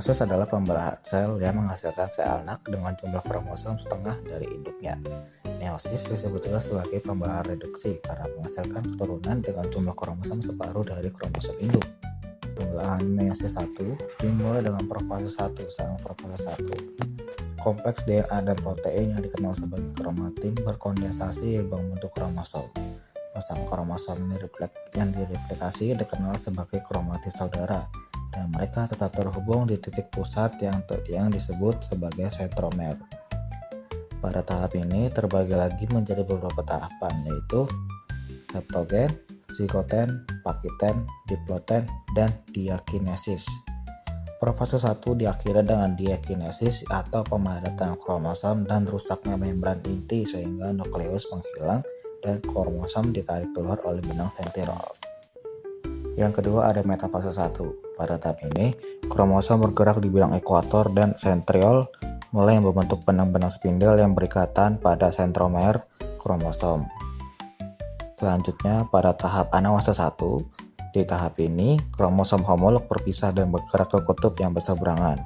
Meiosis adalah pembelahan sel yang menghasilkan sel anak dengan jumlah kromosom setengah dari induknya. Meiosis disebut juga sebagai pembelahan reduksi karena menghasilkan keturunan dengan jumlah kromosom separuh dari kromosom induk. Pembelahan meiosis 1 dimulai dengan profase 1 sang profase 1. Kompleks DNA dan protein yang dikenal sebagai kromatin berkondensasi membentuk kromosom. Pasang kromosom yang direplikasi dikenal sebagai kromatin saudara, dan mereka tetap terhubung di titik pusat yang disebut sebagai sentromer. Pada tahap ini terbagi lagi menjadi beberapa tahapan, yaitu haptogen, zigoten, pakiten, diploiden, dan diakinesis. Profase 1 diakhiri dengan diakinesis atau pemadatan kromosom dan rusaknya membran inti sehingga nukleus menghilang dan kromosom ditarik keluar oleh benang sentriol. Yang kedua ada metafase 1. Pada tahap ini, kromosom bergerak di bidang ekuator dan sentriol mulai membentuk benang-benang spindel yang berikatan pada sentromer kromosom. Selanjutnya pada tahap anafase 1, di tahap ini kromosom homolog berpisah dan bergerak ke kutub yang berseberangan.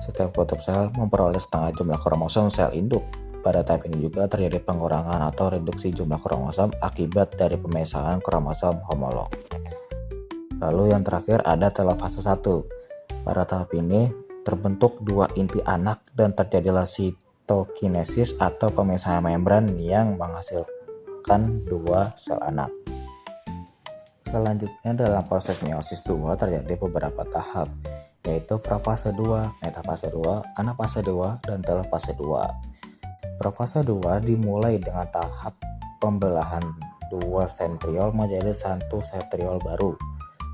Setiap kutub sel memperoleh setengah jumlah kromosom sel induk. Pada tahap ini juga terjadi pengurangan atau reduksi jumlah kromosom akibat dari pemisahan kromosom homolog. Lalu yang terakhir ada telofase 1. Pada tahap ini terbentuk dua inti anak dan terjadilah sitokinesis atau pemisahan membran yang menghasilkan dua sel anak. Selanjutnya dalam proses meiosis 2 terjadi beberapa tahap, yaitu profase 2, metafase 2, anafase 2, dan telofase 2. Profase 2 dimulai dengan tahap pembelahan dua sentriol menjadi satu sentriol baru.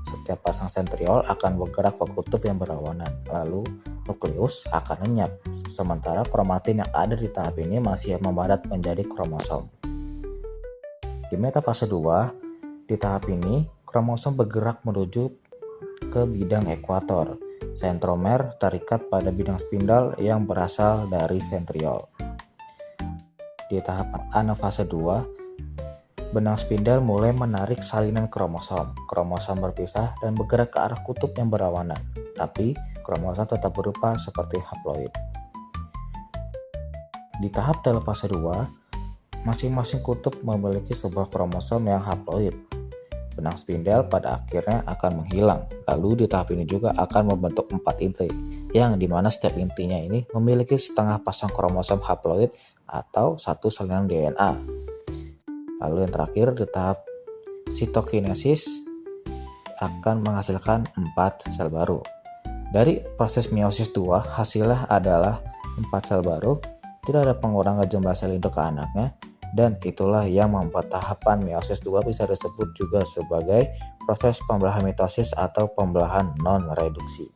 Setiap pasang sentriol akan bergerak ke kutub yang berlawanan, lalu nukleus akan lenyap, sementara kromatin yang ada di tahap ini masih memadat menjadi kromosom. Di metafase 2, di tahap ini kromosom bergerak menuju ke bidang ekuator. Sentromer terikat pada bidang spindel yang berasal dari sentriol. Di tahap anafase 2, benang spindel mulai menarik salinan kromosom. Kromosom berpisah dan bergerak ke arah kutub yang berlawanan, tapi kromosom tetap berupa seperti haploid. Di tahap telofase 2, masing-masing kutub memiliki sebuah kromosom yang haploid. Benang spindel pada akhirnya akan menghilang. Lalu di tahap ini juga akan membentuk 4 inti, yang dimana setiap intinya ini memiliki setengah pasang kromosom haploid atau satu salinan DNA. Lalu yang terakhir di tahap sitokinesis akan menghasilkan 4 sel baru. Dari proses meiosis 2 hasilnya adalah 4 sel baru, tidak ada pengurangan jumlah sel induk ke anaknya, dan itulah yang membuat tahapan meiosis 2 bisa disebut juga sebagai proses pembelahan mitosis atau pembelahan non-reduksi.